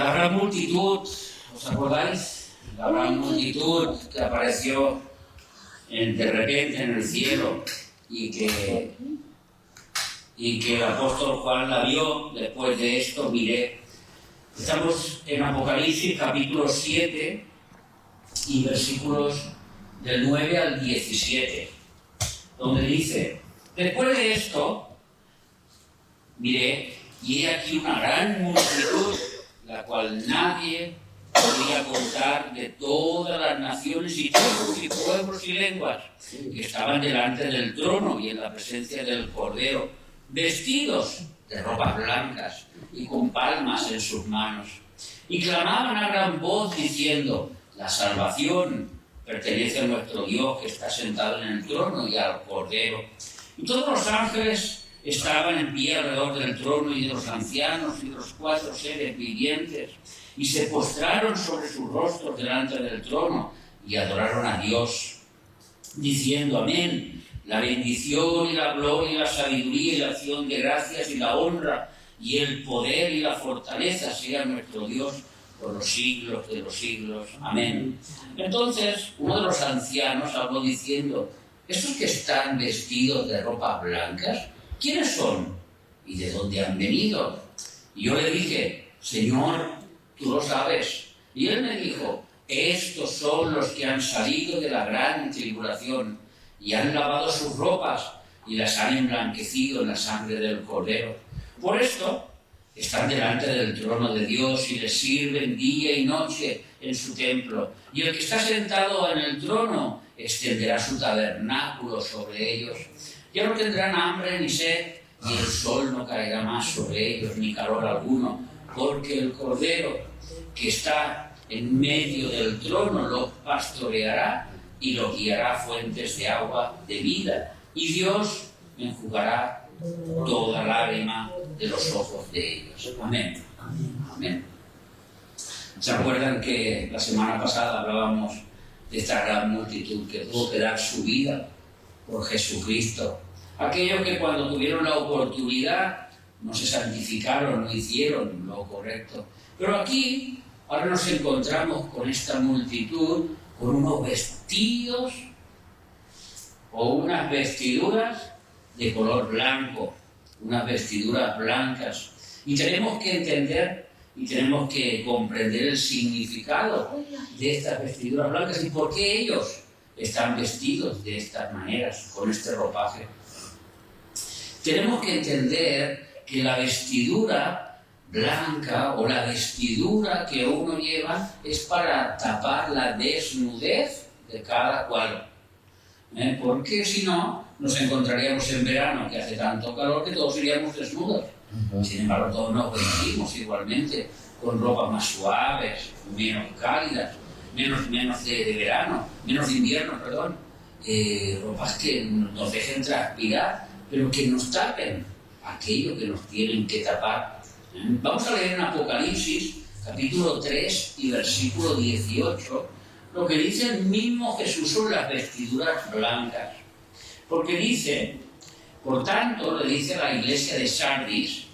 La gran multitud, ¿os acordáis? La gran multitud que apareció de repente en el cielo y que el apóstol Juan la vio. Después de esto miré. Estamos en Apocalipsis capítulo 7 y versículos del 9 al 17, donde dice: después de esto miré, y he aquí una gran multitud, la cual nadie podía contar, de todas las naciones y tribus y pueblos y lenguas, que estaban delante del trono y en la presencia del Cordero, vestidos de ropas blancas y con palmas en sus manos. Y clamaban a gran voz diciendo: la salvación pertenece a nuestro Dios, que está sentado en el trono, y al Cordero. Y todos los ángeles estaban en pie alrededor del trono y de los ancianos y de los 4 seres vivientes, y se postraron sobre sus rostros delante del trono y adoraron a Dios, diciendo: amén. La bendición y la gloria y la sabiduría y la acción de gracias y la honra y el poder y la fortaleza sea nuestro Dios por los siglos de los siglos. Amén. Entonces uno de los ancianos habló diciendo: ¿esos que están vestidos de ropas blancas, quiénes son y de dónde han venido? Y yo le dije: Señor, tú lo sabes. Y él me dijo: estos son los que han salido de la gran tribulación y han lavado sus ropas y las han emblanquecido en la sangre del Cordero. Por esto están delante del trono de Dios y le sirven día y noche en su templo. Y el que está sentado en el trono extenderá su tabernáculo sobre ellos. Ya no tendrán hambre ni sed, y el sol no caerá más sobre ellos, ni calor alguno, porque el Cordero que está en medio del trono los pastoreará y los guiará a fuentes de agua de vida, y Dios enjugará toda lágrima de los ojos de ellos. Amén. Amén. ¿Se acuerdan que la semana pasada hablábamos de esta gran multitud que tuvo que dar su vida por Jesucristo? Aquellos que cuando tuvieron la oportunidad no se santificaron, no hicieron lo correcto. Pero aquí ahora nos encontramos con esta multitud, con unos vestidos o unas vestiduras de color blanco, unas vestiduras blancas. Y tenemos que entender y tenemos que comprender el significado de estas vestiduras blancas y por qué ellos están vestidos de estas maneras, con este ropaje. Tenemos que entender que la vestidura blanca o la vestidura que uno lleva es para tapar la desnudez de cada cual. Porque si no, nos encontraríamos en verano, que hace tanto calor que todos iríamos desnudos. Sin embargo, todos nos vestimos igualmente, con ropas más suaves, menos cálidas, menos de verano, menos de invierno, perdón. Ropas que nos dejen transpirar, pero que nos tapen aquello que nos tienen que tapar. Vamos a leer en Apocalipsis, capítulo 3 y versículo 18, lo que dice el mismo Jesús sobre las vestiduras blancas. Porque dice: por tanto, le dice a la iglesia de Sardis: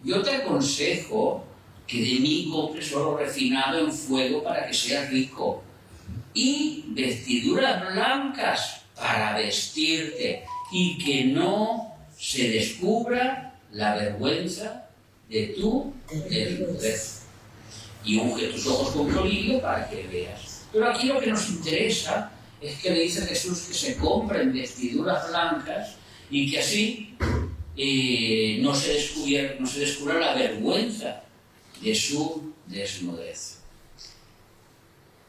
yo te aconsejo que de mí compres oro refinado en fuego para que seas rico, y vestiduras blancas para vestirte, y que no se descubra la vergüenza de tu desnudez. Y unge tus ojos con colirio para que veas. Pero aquí lo que nos interesa es que le dice a Jesús que se compren vestiduras blancas y que así no se descubra la vergüenza de su desnudez.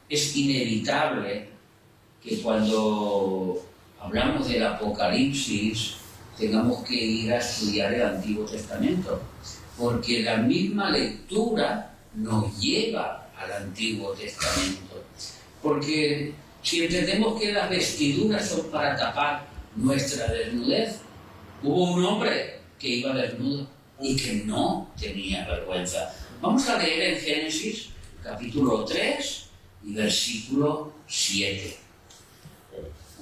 Es inevitable que cuando hablamos del Apocalipsis tengamos que ir a estudiar el Antiguo Testamento, porque la misma lectura nos lleva al Antiguo Testamento. Porque si entendemos que las vestiduras son para tapar nuestra desnudez, hubo un hombre que iba desnudo y que no tenía vergüenza. Vamos a leer en Génesis capítulo 3 y versículo 7.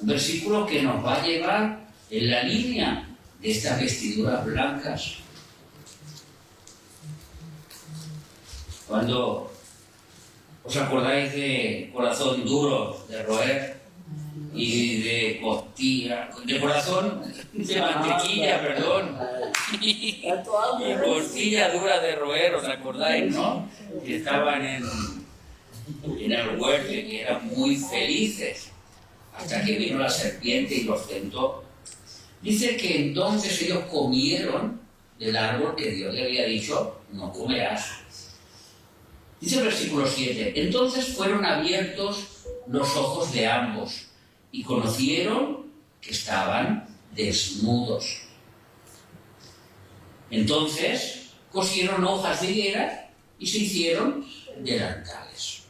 Un versículo que nos va a llevar en la línea de estas vestiduras blancas. Cuando os acordáis de corazón duro de roer y de costilla, de corazón de mantequilla, perdón, y costilla dura de roer, ¿os acordáis, no? Que estaban en el huerto y que eran muy felices hasta que vino la serpiente y los tentó. Dice que entonces ellos comieron del árbol que Dios le había dicho, no comerás. Dice el versículo 7, entonces fueron abiertos los ojos de ambos y conocieron que estaban desnudos. Entonces cosieron hojas de higuera y se hicieron delantales.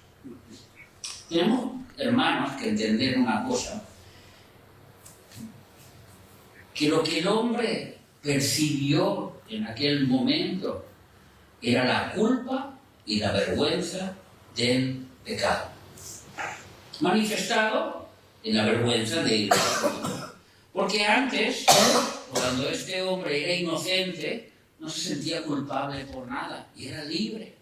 Tenemos, hermanos, que entender una cosa, que lo que el hombre percibió en aquel momento era la culpa y la vergüenza del pecado, manifestado en la vergüenza de ir. Porque antes, cuando este hombre era inocente, no se sentía culpable por nada y era libre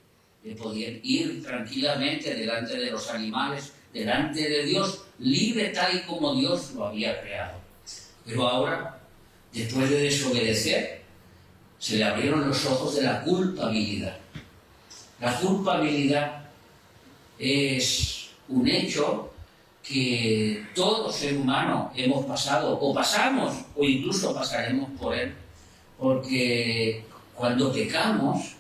de poder ir tranquilamente delante de los animales, delante de Dios, libre tal y como Dios lo había creado. Pero ahora, después de desobedecer, se le abrieron los ojos de la culpabilidad. La culpabilidad es un hecho que todo ser humano hemos pasado, o pasamos, o incluso pasaremos por él, porque cuando pecamos,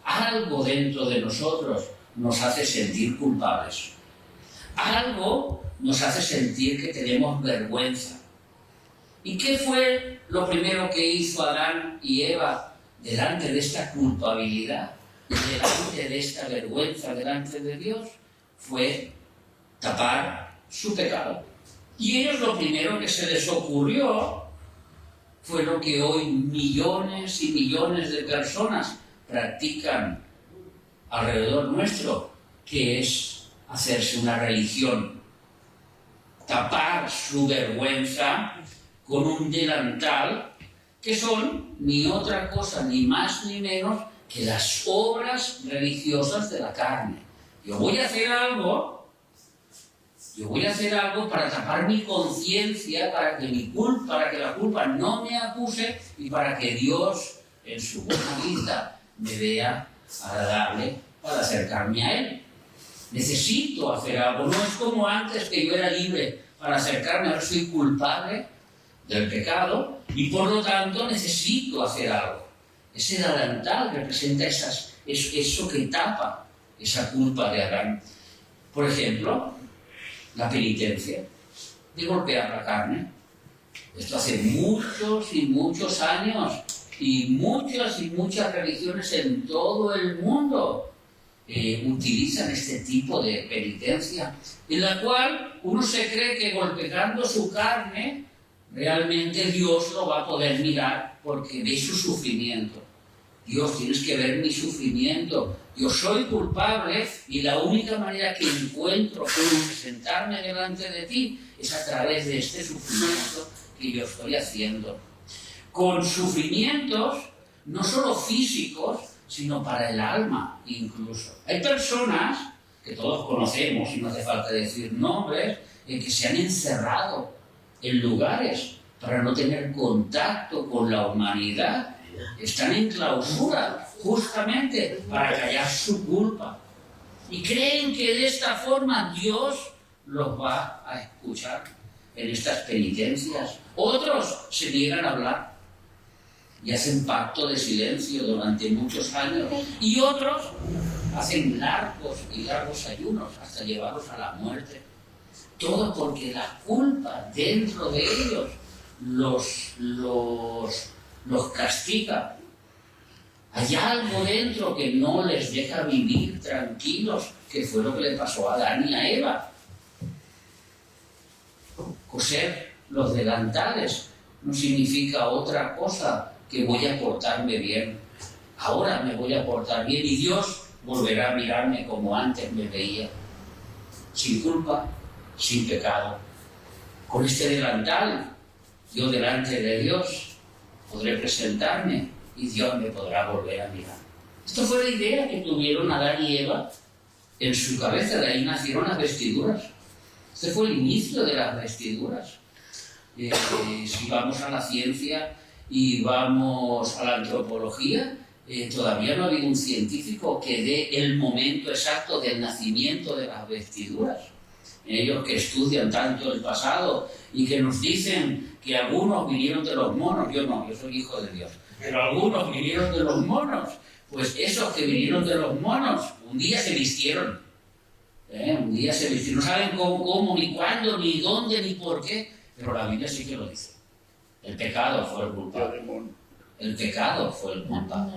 algo dentro de nosotros nos hace sentir culpables. Algo nos hace sentir que tenemos vergüenza. ¿Y qué fue lo primero que hizo Adán y Eva delante de esta culpabilidad, delante de esta vergüenza delante de Dios? Fue tapar su pecado. Y ellos lo primero que se les ocurrió fue lo que hoy millones y millones de personas practican alrededor nuestro, que es hacerse una religión, tapar su vergüenza con un delantal, que son ni otra cosa, ni más ni menos que las obras religiosas de la carne. Yo voy a hacer algo para tapar mi conciencia, para que la culpa no me acuse y para que Dios, en su buena vista, me vea agradable para acercarme a Él. Necesito hacer algo, no es como antes que yo era libre para acercarme, ahora soy culpable del pecado y por lo tanto necesito hacer algo. Ese delantal representa eso que tapa esa culpa de Adán. Por ejemplo, la penitencia de golpear la carne. Esto hace muchos y muchos años y muchas religiones en todo el mundo utilizan este tipo de penitencia, en la cual uno se cree que golpeando su carne realmente Dios lo va a poder mirar porque ve su sufrimiento. Dios, tienes que ver mi sufrimiento. Yo soy culpable y la única manera que encuentro para presentarme delante de ti es a través de este sufrimiento que yo estoy haciendo. Con sufrimientos no solo físicos, sino para el alma incluso. Hay personas que todos conocemos, y no hace falta decir nombres, que se han encerrado en lugares para no tener contacto con la humanidad. Están en clausura justamente para callar su culpa. Y creen que de esta forma Dios los va a escuchar en estas penitencias. Otros se niegan a hablar y hacen pacto de silencio durante muchos años. Y otros hacen largos y largos ayunos hasta llevarlos a la muerte. Todo porque la culpa dentro de ellos los castiga. Hay algo dentro que no les deja vivir tranquilos, que fue lo que le pasó a Adán y a Eva. Coser los delantales no significa otra cosa que voy a portarme bien. Ahora me voy a portar bien y Dios volverá a mirarme como antes me veía, sin culpa, sin pecado. Con este delantal, yo delante de Dios podré presentarme y Dios me podrá volver a mirar. Esto fue la idea que tuvieron Adán y Eva en su cabeza, de ahí nacieron las vestiduras. Este fue el inicio de las vestiduras. Si vamos a la ciencia y vamos a la antropología, todavía no ha habido un científico que dé el momento exacto del nacimiento de las vestiduras. Ellos que estudian tanto el pasado y que nos dicen que algunos vinieron de los monos, yo no, yo soy hijo de Dios, pero algunos vinieron de los monos. Pues esos que vinieron de los monos, un día se vistieron. Un día se vistieron. No saben cómo, ni cuándo, ni dónde, ni por qué. Pero la Biblia sí que lo dice. El pecado fue el culpable. El pecado fue el culpable.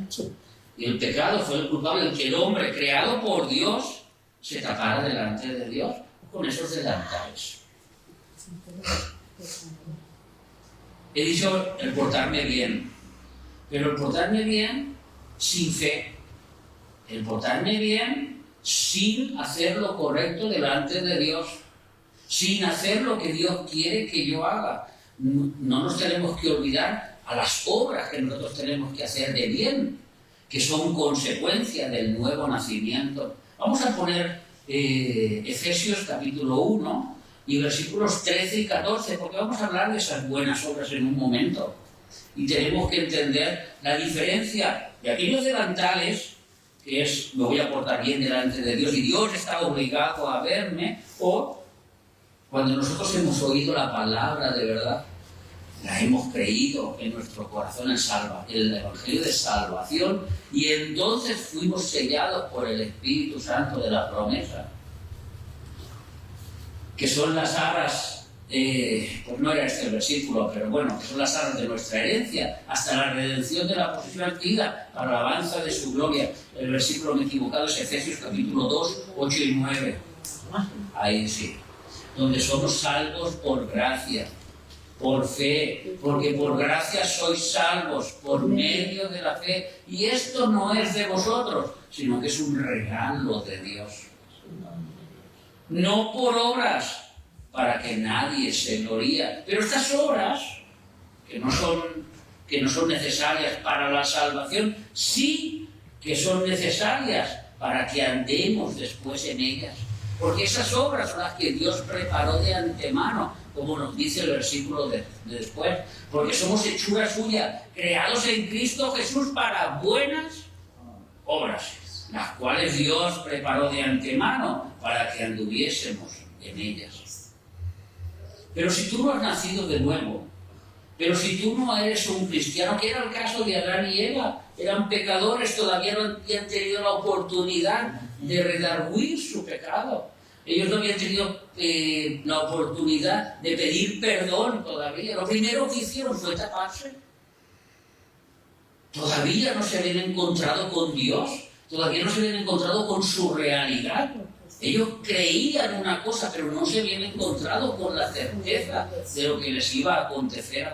Y el pecado fue el culpable de que el hombre creado por Dios se tapara delante de Dios con esos delantales. He dicho el portarme bien. Pero el portarme bien sin fe, el portarme bien sin hacer lo correcto delante de Dios, sin hacer lo que Dios quiere que yo haga. No nos tenemos que olvidar a las obras que nosotros tenemos que hacer de bien, que son consecuencia del nuevo nacimiento. Vamos a poner Efesios capítulo 1 y versículos 13 y 14, porque vamos a hablar de esas buenas obras en un momento. Y tenemos que entender la diferencia de aquellos delantales, que es, me voy a portar bien delante de Dios y Dios está obligado a verme, o cuando nosotros hemos oído la palabra de verdad, la hemos creído en nuestro corazón el Evangelio de salvación, y entonces fuimos sellados por el Espíritu Santo de la promesa, que son las arras. Pues no era este el versículo, pero bueno, que son las arras de nuestra herencia, hasta la redención de la posesión adquirida, para la alabanza de su gloria. El versículo, me he equivocado, es Efesios capítulo 2, 8 y 9. Ahí sí. Donde somos salvos por gracia, por fe, porque por gracia sois salvos, por medio de la fe. Y esto no es de vosotros, sino que es un regalo de Dios. No por obras, para que nadie se gloríe. Pero estas obras, que no son necesarias para la salvación, sí que son necesarias para que andemos después en ellas. Porque esas obras son las que Dios preparó de antemano, como nos dice el versículo de después. Porque somos hechura suya, creados en Cristo Jesús para buenas obras, las cuales Dios preparó de antemano para que anduviésemos en ellas. Pero si tú no has nacido de nuevo, pero si tú no eres un cristiano, que era el caso de Adán y Eva, eran pecadores, todavía no habían tenido la oportunidad de redarguir su pecado. Ellos no habían tenido la oportunidad de pedir perdón todavía. Lo primero que hicieron fue taparse. Todavía no se habían encontrado con Dios, todavía no se habían encontrado con su realidad. Ellos creían una cosa, pero no se habían encontrado con la certeza de lo que les iba a acontecer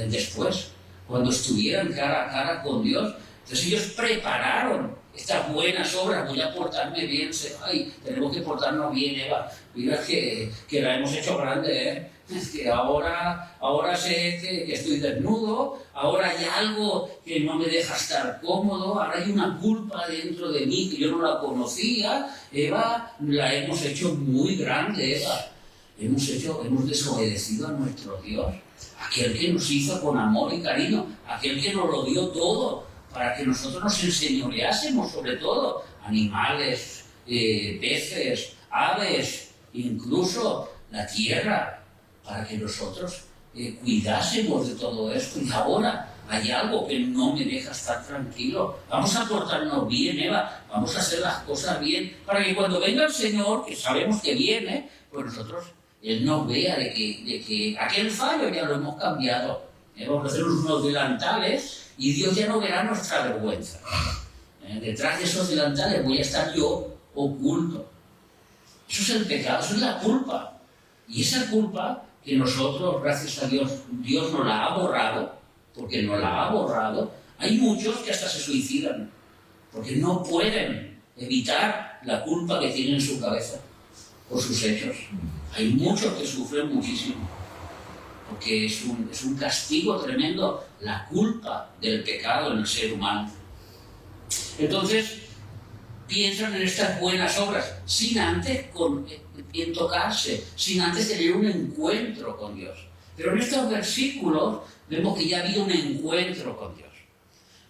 después, cuando estuvieran cara a cara con Dios. Entonces ellos prepararon estas buenas obras. Voy a portarme bien. Ay, tenemos que portarnos bien, Eva. Mira que la hemos hecho grande, ¿eh? Es que ahora sé que estoy desnudo, ahora hay algo que no me deja estar cómodo, ahora hay una culpa dentro de mí que yo no la conocía. Eva, la hemos hecho muy grande, Eva. Hemos desobedecido a nuestro Dios, aquel que nos hizo con amor y cariño, aquel que nos lo dio todo, para que nosotros nos enseñoreásemos sobre todo, animales, peces, aves, incluso la tierra, para que nosotros cuidásemos de todo esto. Y ahora hay algo que no me deja estar tranquilo. Vamos a portarnos bien, Eva, vamos a hacer las cosas bien, para que cuando venga el Señor, que sabemos que viene, pues nosotros, Él nos vea de que aquel fallo ya lo hemos cambiado. Vamos a hacer unos delantales y Dios ya no verá nuestra vergüenza. Detrás de esos delantales voy a estar yo oculto. Eso es el pecado, eso es la culpa. Y esa culpa que nosotros, gracias a Dios, Dios nos la ha borrado, porque nos la ha borrado. Hay muchos que hasta se suicidan, porque no pueden evitar la culpa que tienen en su cabeza por sus hechos. Hay muchos que sufren muchísimo, porque es un castigo tremendo la culpa del pecado en el ser humano. Entonces, piensan en estas buenas obras, sin antes en tocarse, sin antes tener un encuentro con Dios. Pero en estos versículos vemos que ya había un encuentro con Dios,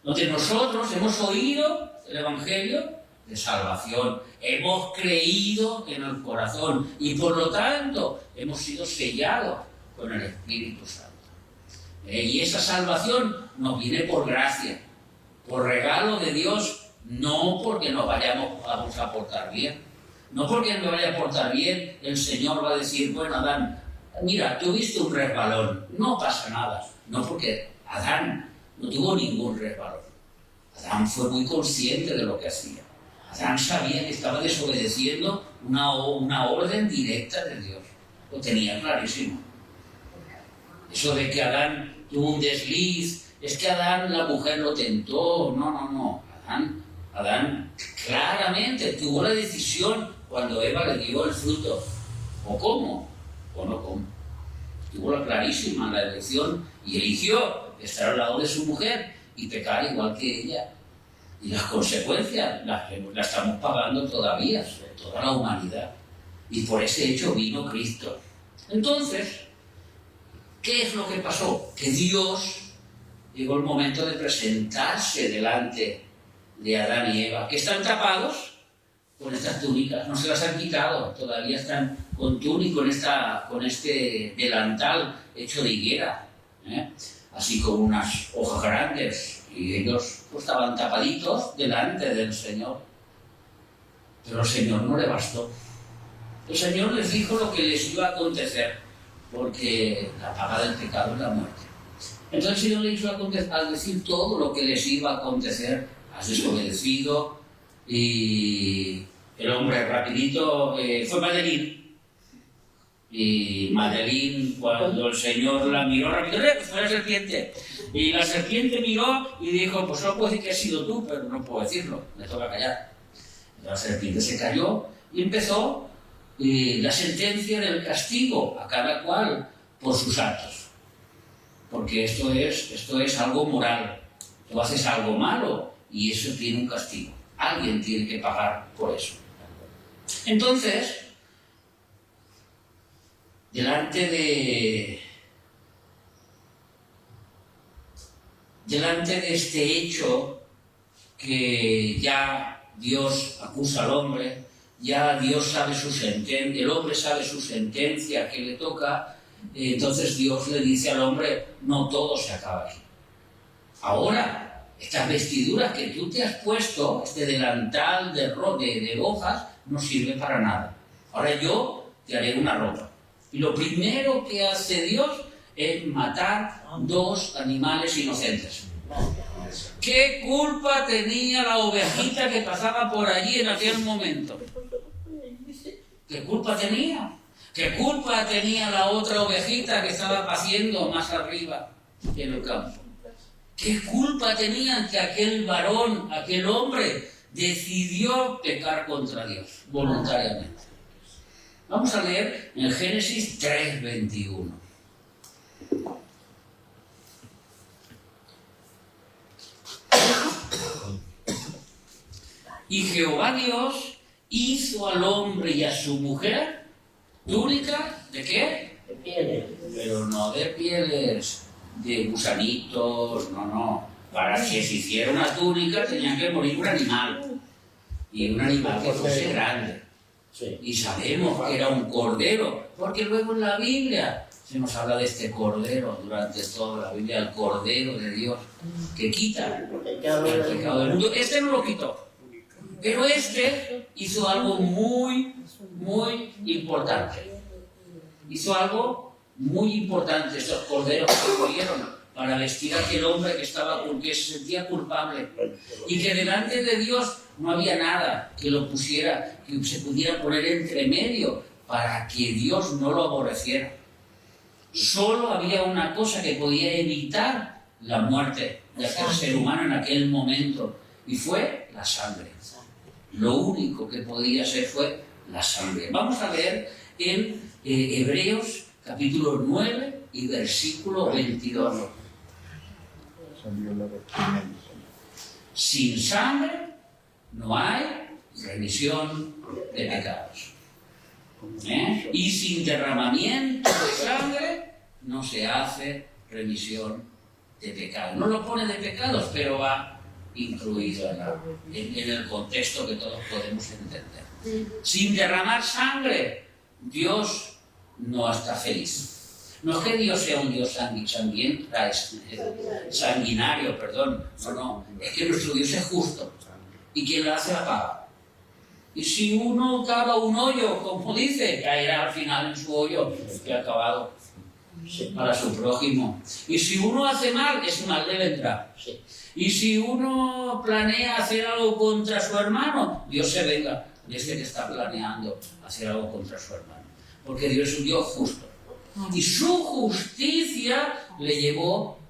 donde nosotros hemos oído el Evangelio de salvación, hemos creído en el corazón y por lo tanto hemos sido sellados con el Espíritu Santo. Y esa salvación nos viene por gracia, por regalo de Dios, no porque nos vamos a portar bien. No porque me vaya a portar bien, el Señor va a decir, bueno, Adán, mira, tuviste un resbalón, no pasa nada. No, porque Adán no tuvo ningún resbalón. Adán fue muy consciente de lo que hacía. Adán sabía que estaba desobedeciendo una orden directa de Dios. Lo tenía clarísimo. Eso de que Adán tuvo un desliz, es que Adán, la mujer lo tentó. No. Adán claramente tuvo la decisión cuando Eva le dio el fruto. O cómo, o no cómo. Tuvo la clarísima la elección y eligió estar al lado de su mujer y pecar igual que ella. Y las consecuencias las estamos pagando todavía, toda la humanidad. Y por ese hecho vino Cristo. Entonces, ¿qué es lo que pasó? Que Dios llegó el momento de presentarse delante de Adán y Eva, que están tapados con estas túnicas, no se las han quitado, todavía están con túnico con este delantal hecho de higuera, así con unas hojas grandes, y ellos pues, estaban tapaditos delante del Señor. Pero el Señor no le bastó. El Señor les dijo lo que les iba a acontecer, porque la paga del pecado es la muerte. Entonces el Señor les iba a decir todo lo que les iba a acontecer. Has desobedecido, y el hombre rapidito fue Madeline. Y Madeline, cuando el Señor la miró rápido, fue la serpiente. Y la serpiente miró y dijo, pues no puedo decir que has sido tú, pero no puedo decirlo, me toca callar. La serpiente se cayó y empezó la sentencia del castigo a cada cual por sus actos. Porque esto es algo moral. Tú haces algo malo y eso tiene un castigo. Alguien tiene que pagar por eso. Entonces, delante de este hecho que ya Dios acusa al hombre, ya Dios sabe su sentencia, el hombre sabe su sentencia que le toca, entonces Dios le dice al hombre, no todo se acaba aquí. Ahora, estas vestiduras que tú te has puesto, este delantal de hojas, no sirve para nada. Ahora yo te haré una ropa. Y lo primero que hace Dios es matar 2 animales inocentes. ¿Qué culpa tenía la ovejita que pasaba por allí en aquel momento? ¿Qué culpa tenía? ¿Qué culpa tenía la otra ovejita que estaba paciendo más arriba en el campo? ¿Qué culpa tenían que aquel varón, aquel hombre, decidió pecar contra Dios voluntariamente? Vamos a leer en Génesis 3:21. Y Jehová Dios hizo al hombre y a su mujer túnica, ¿de qué? De pieles. Pero no de pieles de gusanitos, no. Para que se hiciera una túnica tenía que morir un animal. Y un animal que fuese grande. Sí. Y sabemos que era un cordero, porque luego en la Biblia se nos habla de este cordero durante toda la Biblia, el cordero de Dios, que quita el pecado del mundo. Este no lo quitó, pero este hizo algo muy, muy importante. Hizo algo muy importante, estos corderos que murieron para vestir a aquel hombre que se sentía culpable y que delante de Dios no había nada que lo pusiera, que se pudiera poner entre medio para que Dios no lo aborreciera. Solo había una cosa que podía evitar la muerte de aquel ser humano en aquel momento, y fue la sangre. Lo único que podía ser fue la sangre. Vamos a leer en Hebreos capítulo 9 y versículo 22. Sin sangre no hay remisión de pecados. Y sin derramamiento de sangre no se hace remisión de pecados. No lo pone de pecados, pero va incluido en el contexto que todos podemos entender. Sin derramar sangre, Dios no está feliz. No es que Dios sea un Dios sanguinario, perdón. No, es que nuestro Dios es justo. Y quien lo hace la paga. Y si uno cava un hoyo, como dice, caerá al final en su hoyo que ha cavado para su prójimo. Y si uno hace mal, ese mal le vendrá. Y si uno planea hacer algo contra su hermano, Dios se venga de ese que está planeando hacer algo contra su hermano. Porque Dios es un Dios justo. Y su justicia le llevó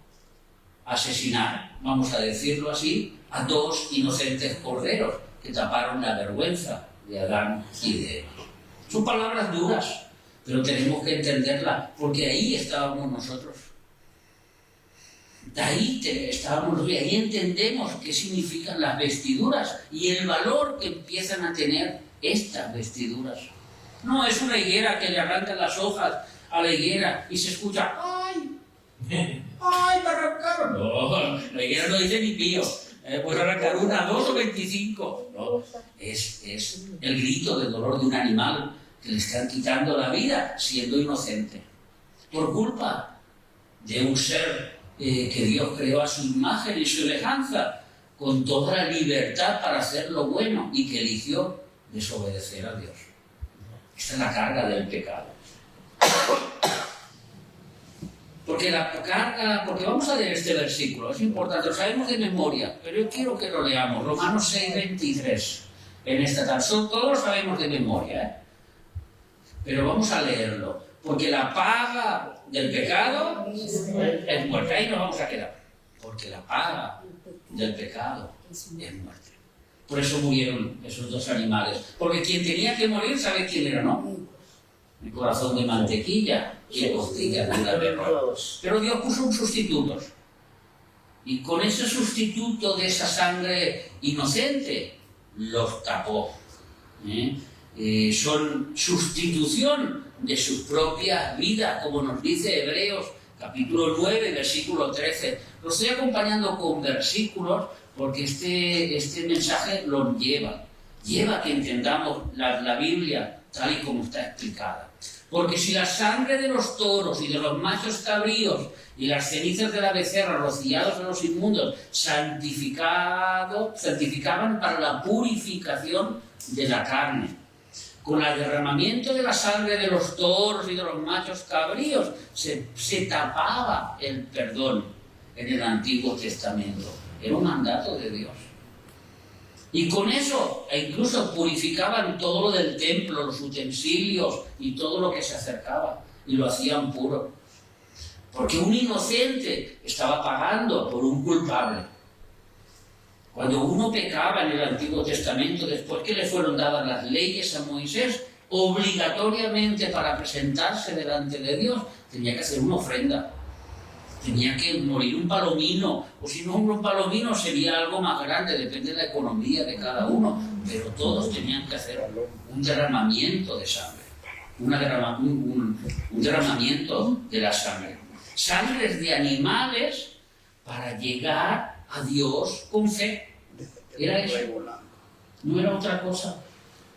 a asesinar, vamos a decirlo así, a 2 inocentes corderos que taparon la vergüenza de Adán y de Eva. Son palabras duras, pero tenemos que entenderlas, porque ahí estábamos nosotros. Ahí estábamos, y ahí entendemos qué significan las vestiduras y el valor que empiezan a tener estas vestiduras. No es una higuera que le arrancan las hojas a la higuera y se escucha ¡ay! ¡Ay, me arrancaron! No, la higuera no dice ni pío. Puede arrancar 1, 2 o 25. No, es el grito de dolor de un animal que le están quitando la vida siendo inocente. Por culpa de un ser que Dios creó a su imagen y su semejanza, con toda la libertad para hacer lo bueno y que eligió desobedecer a Dios. Esta es la carga del pecado. Porque vamos a leer este versículo, es importante, lo sabemos de memoria, pero yo quiero que lo leamos, Romanos 6:23, en esta tarde, todos lo sabemos de memoria, pero vamos a leerlo, porque la paga del pecado es muerte, ahí nos vamos a quedar, porque la paga del pecado es muerte. Por eso murieron esos 2 animales, porque quien tenía que morir, ¿sabe quién era, no? El corazón de mantequilla y costilla de arroz. Pero Dios puso un sustituto. Y con ese sustituto de esa sangre inocente, los tapó. Son sustitución de sus propias vidas, como nos dice Hebreos, capítulo 9, versículo 13. Lo estoy acompañando con versículos porque este mensaje lo lleva que entendamos la Biblia tal y como está explicada. Porque si la sangre de los toros y de los machos cabríos y las cenizas de la becerra rociados en los inmundos santificaban para la purificación de la carne, con el derramamiento de la sangre de los toros y de los machos cabríos se tapaba el perdón en el Antiguo Testamento. Era un mandato de Dios. Y con eso, incluso purificaban todo lo del templo, los utensilios y todo lo que se acercaba, y lo hacían puro. Porque un inocente estaba pagando por un culpable. Cuando uno pecaba en el Antiguo Testamento, después que le fueron dadas las leyes a Moisés, obligatoriamente para presentarse delante de Dios, tenía que hacer una ofrenda. Tenía que morir un palomino, o si no un palomino sería algo más grande, depende de la economía de cada uno, pero todos tenían que hacer un derramamiento de sangre, un derramamiento de la sangre. Sangres de animales para llegar a Dios con fe. Era eso, no era otra cosa.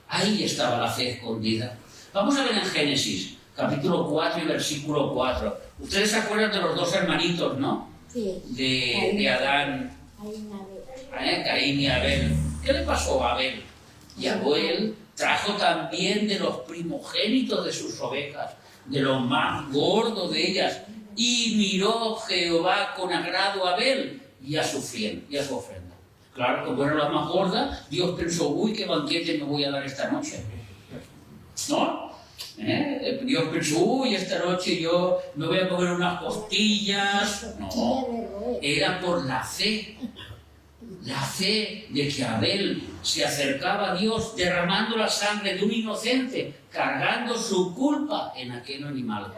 Ahí estaba la fe escondida. Vamos a ver en Génesis, capítulo 4 y versículo 4. Ustedes se acuerdan de los 2 hermanitos, ¿no? Sí. De Adán, Caín y Abel. ¿Qué le pasó a Abel? Y Abel trajo también de los primogénitos de sus ovejas, de los más gordos de ellas, y miró Jehová con agrado a Abel y a su ofrenda. Claro, como era la más gorda, Dios pensó, uy, qué banquete me voy a dar esta noche. ¿No? Dios pensó, uy, esta noche yo me voy a comer unas costillas. No, era por la fe de que Abel se acercaba a Dios derramando la sangre de un inocente, cargando su culpa en aquel animal.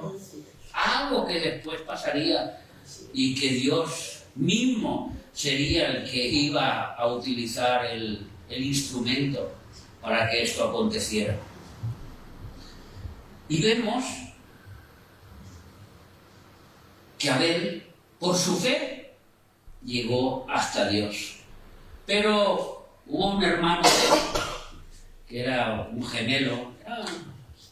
Algo que después pasaría y que Dios mismo sería el que iba a utilizar el instrumento para que esto aconteciera. Y vemos que Abel, por su fe, llegó hasta Dios. Pero hubo un hermano de él, que era un gemelo, era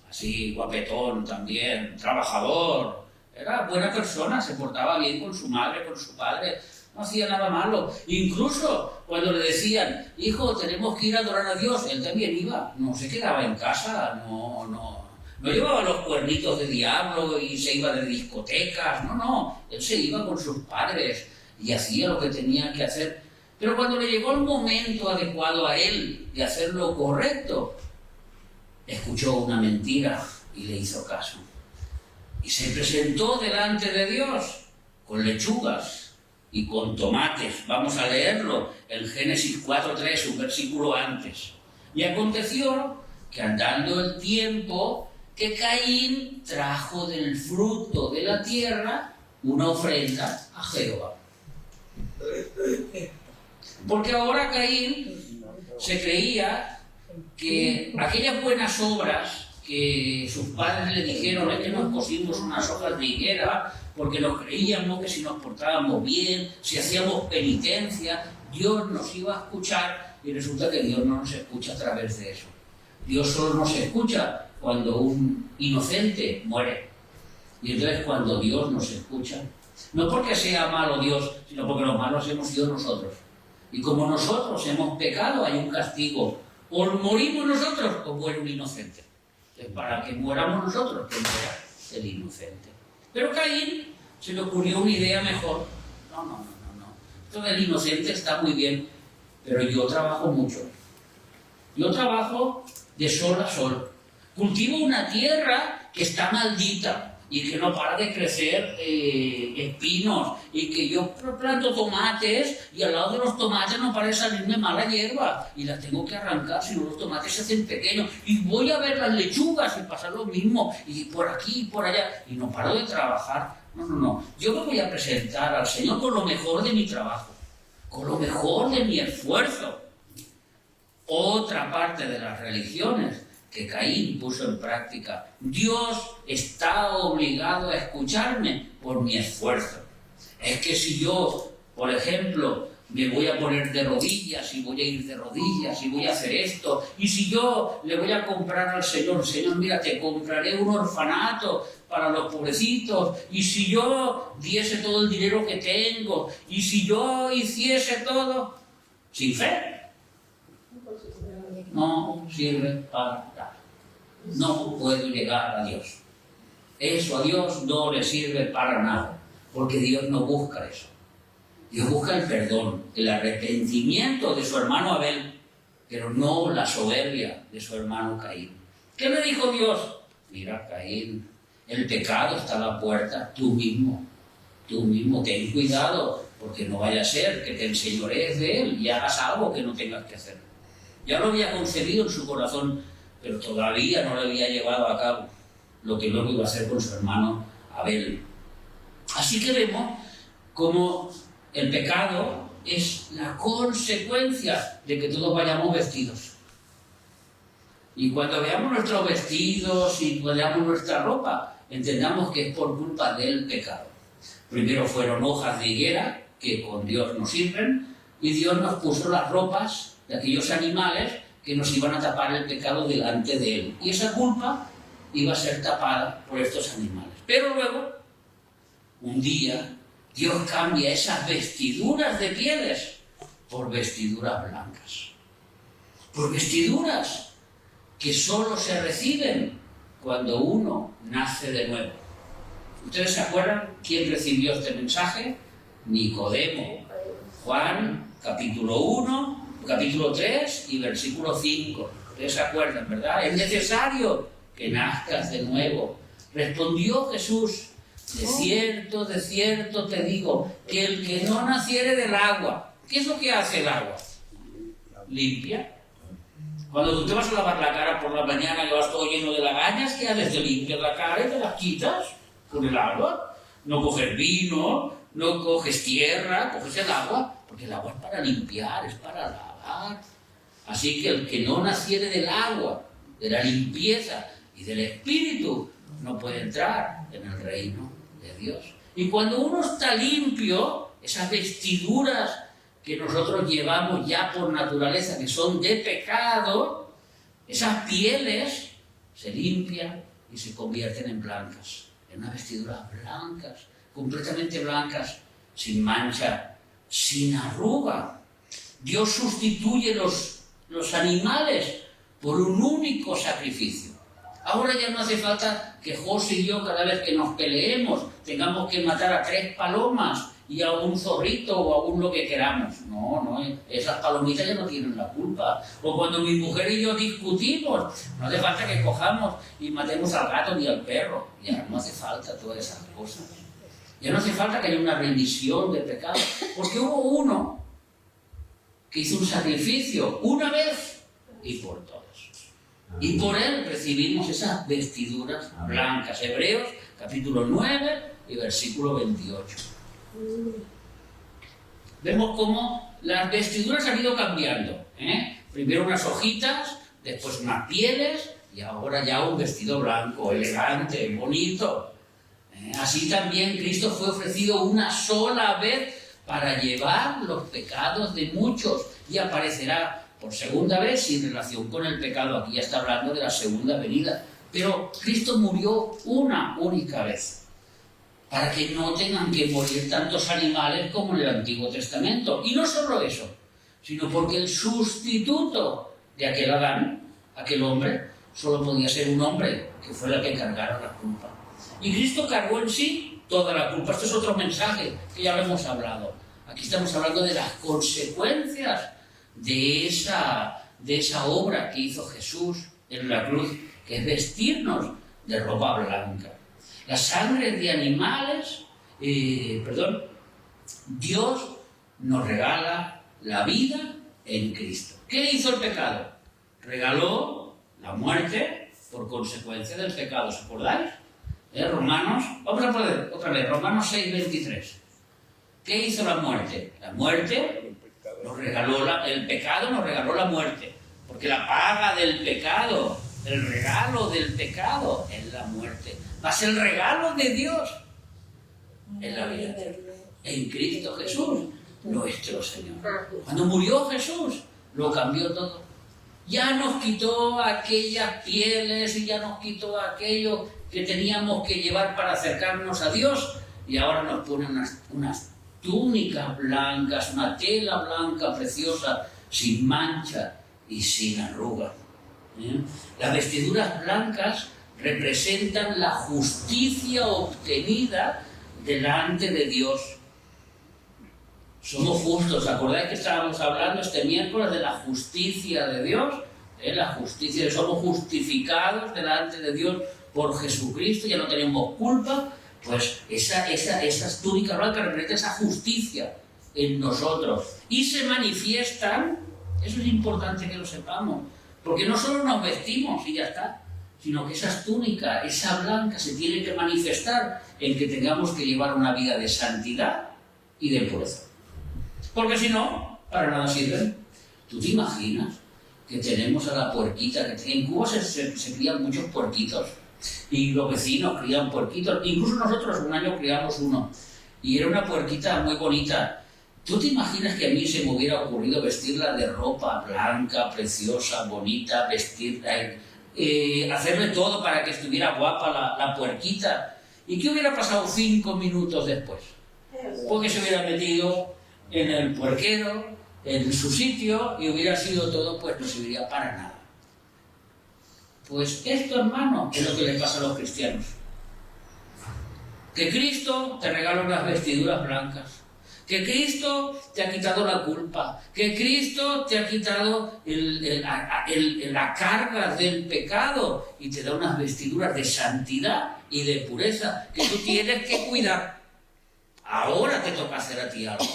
así guapetón también, trabajador, era buena persona, se portaba bien con su madre, con su padre, no hacía nada malo. Incluso cuando le decían, hijo, tenemos que ir a adorar a Dios, él también iba, no se quedaba en casa, no llevaba los cuernitos de diablo y se iba de discotecas, no, él se iba con sus padres y hacía lo que tenía que hacer. Pero cuando le llegó el momento adecuado a él de hacer lo correcto, escuchó una mentira y le hizo caso. Y se presentó delante de Dios con lechugas y con tomates. Vamos a leerlo en Génesis 4:3, un versículo antes. Y aconteció que andando el tiempo, que Caín trajo del fruto de la tierra una ofrenda a Jehová. Porque ahora Caín se creía que aquellas buenas obras que sus padres le dijeron, es que nos cosimos unas hojas de higuera porque nos creíamos que si nos portábamos bien, si hacíamos penitencia, Dios nos iba a escuchar, y resulta que Dios no nos escucha a través de eso. Dios solo nos escucha cuando un inocente muere. Y entonces cuando Dios nos escucha, no porque sea malo Dios, sino porque los malos hemos sido nosotros. Y como nosotros hemos pecado, hay un castigo. O morimos nosotros o muere un inocente. Entonces, para que muéramos nosotros, que muera el inocente. Pero Caín se le ocurrió una idea mejor. No. Esto del inocente está muy bien, pero yo trabajo mucho. Yo trabajo de sol a sol. Cultivo una tierra que está maldita y que no para de crecer espinos, y que yo planto tomates y al lado de los tomates no para de salirme mala hierba y las tengo que arrancar, si no los tomates se hacen pequeños, y voy a ver las lechugas y pasa lo mismo, y por aquí y por allá, y no paro de trabajar. No, yo me voy a presentar al Señor con lo mejor de mi trabajo, con lo mejor de mi esfuerzo. Otra parte de las religiones que Caín puso en práctica. Dios está obligado a escucharme por mi esfuerzo. Es que si yo, por ejemplo, me voy a poner de rodillas y voy a ir de rodillas y voy a hacer esto, y si yo le voy a comprar al Señor, mira, te compraré un orfanato para los pobrecitos, y si yo diese todo el dinero que tengo, y si yo hiciese todo, sin fe, no sirve para nada. No puedo llegar a Dios. Eso a Dios no le sirve para nada, porque Dios no busca eso. Dios busca el perdón, el arrepentimiento de su hermano Abel, pero no la soberbia de su hermano Caín. ¿Qué le dijo Dios? Mira, Caín, el pecado está a la puerta, tú mismo ten cuidado, porque no vaya a ser que te enseñorees de él y hagas algo que no tengas que hacer. Ya lo había concebido en su corazón, pero todavía no lo había llevado a cabo, lo que luego iba a hacer con su hermano Abel. Así que vemos cómo el pecado es la consecuencia de que todos vayamos vestidos. Y cuando veamos nuestros vestidos y veamos nuestra ropa, entendamos que es por culpa del pecado. Primero fueron hojas de higuera, que con Dios nos sirven, y Dios nos puso las ropas de aquellos animales que nos iban a tapar el pecado delante de Él. Y esa culpa iba a ser tapada por estos animales. Pero luego, un día, Dios cambia esas vestiduras de pieles por vestiduras blancas. Por vestiduras que solo se reciben cuando uno nace de nuevo. ¿Ustedes se acuerdan quién recibió este mensaje? Nicodemo. Juan, capítulo 1, capítulo 3 y versículo 5. Ustedes se acuerdan, ¿verdad? Es necesario que nazcas de nuevo. Respondió Jesús: de cierto te digo, que el que no naciere del agua, ¿qué es lo que hace el agua? Limpia. Cuando tú te vas a lavar la cara por la mañana y vas todo lleno de lagañas, ¿qué haces? Te limpias la cara y te las quitas con el agua. No coges vino, no coges tierra, coges el agua, porque el agua es para limpiar, es para lavar. Así que el que no naciere del agua, de la limpieza y del Espíritu, no puede entrar en el reino de Dios. Y cuando uno está limpio, esas vestiduras que nosotros llevamos ya por naturaleza, que son de pecado, esas pieles se limpian y se convierten en blancas, en unas vestiduras blancas, completamente blancas, sin mancha, sin arruga. Dios sustituye los animales por un único sacrificio. Ahora ya no hace falta que José y yo, cada vez que nos peleemos, tengamos que matar a 3 palomas y a un zorrito o a un lo que queramos. No, esas palomitas ya no tienen la culpa. O cuando mi mujer y yo discutimos, no hace falta que cojamos y matemos al gato ni al perro. Ya no hace falta todas esas cosas. Ya no hace falta que haya una remisión de pecado, porque hubo uno que hizo un sacrificio una vez y por todos. Y por él recibimos esas vestiduras blancas. Hebreos, capítulo 9 y versículo 28. Vemos cómo las vestiduras han ido cambiando. Primero unas hojitas, después unas pieles y ahora ya un vestido blanco, elegante, bonito. Así también Cristo fue ofrecido una sola vez para llevar los pecados de muchos y aparecerá por segunda vez sin relación con el pecado. Aquí ya está hablando de la segunda venida. Pero Cristo murió una única vez, para que no tengan que morir tantos animales como en el Antiguo Testamento. Y no solo eso, sino porque el sustituto de aquel Adán, aquel hombre, solo podía ser un hombre, que fue el que cargara la culpa. Y Cristo cargó en sí toda la culpa. Este es otro mensaje que ya lo hemos hablado. Aquí estamos hablando de las consecuencias de esa obra que hizo Jesús en la cruz, que es vestirnos de ropa blanca. La sangre de animales, Dios nos regala la vida en Cristo. ¿Qué hizo el pecado? Regaló la muerte por consecuencia del pecado, ¿os acordáis? Romanos, vamos a poner otra vez, Romanos 6:23. ¿Qué hizo la muerte? La muerte nos regaló el pecado nos regaló la muerte, porque la paga del pecado, el regalo del pecado es la muerte. Mas el regalo de Dios es la vida eterna en Cristo Jesús, nuestro Señor. Cuando murió Jesús, lo cambió todo. Ya nos quitó aquellas pieles y ya nos quitó aquello que teníamos que llevar para acercarnos a Dios, y ahora nos pone unas túnicas blancas, una tela blanca preciosa, sin mancha y sin arruga. Las vestiduras blancas representan la justicia obtenida delante de Dios. Somos justos. ¿Acordáis que estábamos hablando este miércoles de la justicia de Dios? La justicia, somos justificados delante de Dios por Jesucristo, ya no tenemos culpa. Pues esas túnicas blancas representan esa justicia en nosotros. Y se manifiestan, eso es importante que lo sepamos, porque no solo nos vestimos y ya está, sino que esas túnicas, esa blanca, se tiene que manifestar en que tengamos que llevar una vida de santidad y de pureza. Porque si no, para nada sirven. ¿Tú te imaginas que tenemos a la puerquita? Que en Cuba se crían muchos puerquitos. Y los vecinos crían puerquitos, incluso nosotros un año criamos uno, y era una puerquita muy bonita. ¿Tú te imaginas que a mí se me hubiera ocurrido vestirla de ropa blanca, preciosa, bonita, vestirla, hacerle todo para que estuviera guapa la puerquita? ¿Y qué hubiera pasado 5 minutos después? Porque se hubiera metido en el puerquero, en su sitio, y hubiera sido todo, pues no serviría para nada. Pues esto, hermano, es lo que le pasa a los cristianos. Que Cristo te regala unas vestiduras blancas, que Cristo te ha quitado la culpa, que Cristo te ha quitado la carga del pecado y te da unas vestiduras de santidad y de pureza que tú tienes que cuidar. Ahora te toca hacer a ti algo,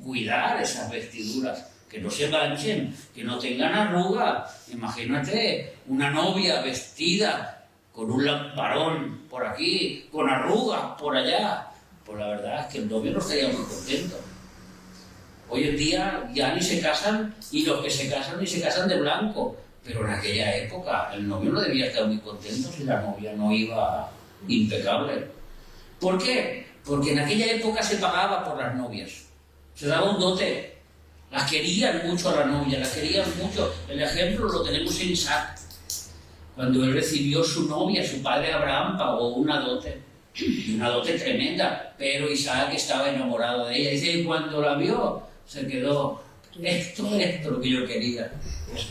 cuidar esas vestiduras, que no se manchen, que no tengan arruga. Imagínate una novia vestida con un lamparón por aquí, con arrugas por allá. Pues la verdad es que el novio no estaría muy contento. Hoy en día ya ni se casan, y los que se casan ni se casan de blanco. Pero en aquella época el novio no debía estar muy contento si la novia no iba impecable. ¿Por qué? Porque en aquella época se pagaba por las novias. Se daba un dote. Las querían mucho a la novia, las querían mucho. El ejemplo lo tenemos en Isaac. Cuando él recibió su novia, su padre Abraham pagó una dote tremenda, pero Isaac estaba enamorado de ella. Dice, y cuando la vio, se quedó, esto es lo que yo quería,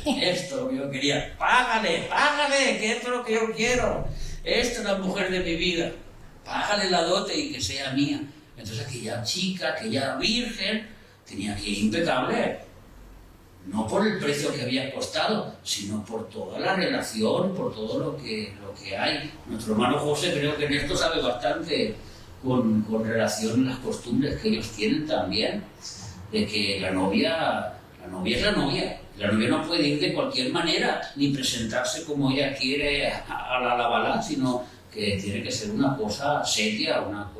esto es lo que yo quería, págale, que esto es lo que yo quiero, esta es la mujer de mi vida, págale la dote y que sea mía. Entonces aquella chica, aquella virgen, tenía que ir impecable. No por el precio que había costado, sino por toda la relación, por todo lo que hay. Nuestro hermano José creo que en esto sabe bastante con relación a las costumbres que ellos tienen también, de que la novia es la novia. La novia no puede ir de cualquier manera, ni presentarse como ella quiere a la balá, sino que tiene que ser una cosa seria, una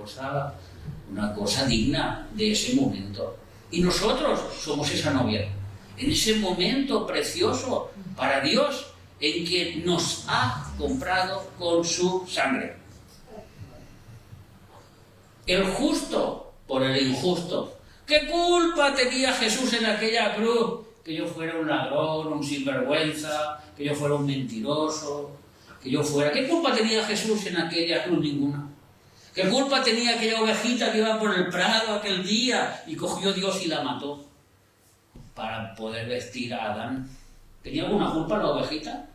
cosa digna de ese momento. Y nosotros somos esa novia. En ese momento precioso para Dios en que nos ha comprado con su sangre. El justo por el injusto. ¿Qué culpa tenía Jesús en aquella cruz? Que yo fuera un ladrón, un sinvergüenza, que yo fuera un mentiroso, que yo fuera... ¿Qué culpa tenía Jesús en aquella cruz? Ninguna. ¿Qué culpa tenía aquella ovejita que iba por el prado aquel día y cogió Dios y la mató para poder vestir a Adán? ¿Tenía alguna culpa la ovejita?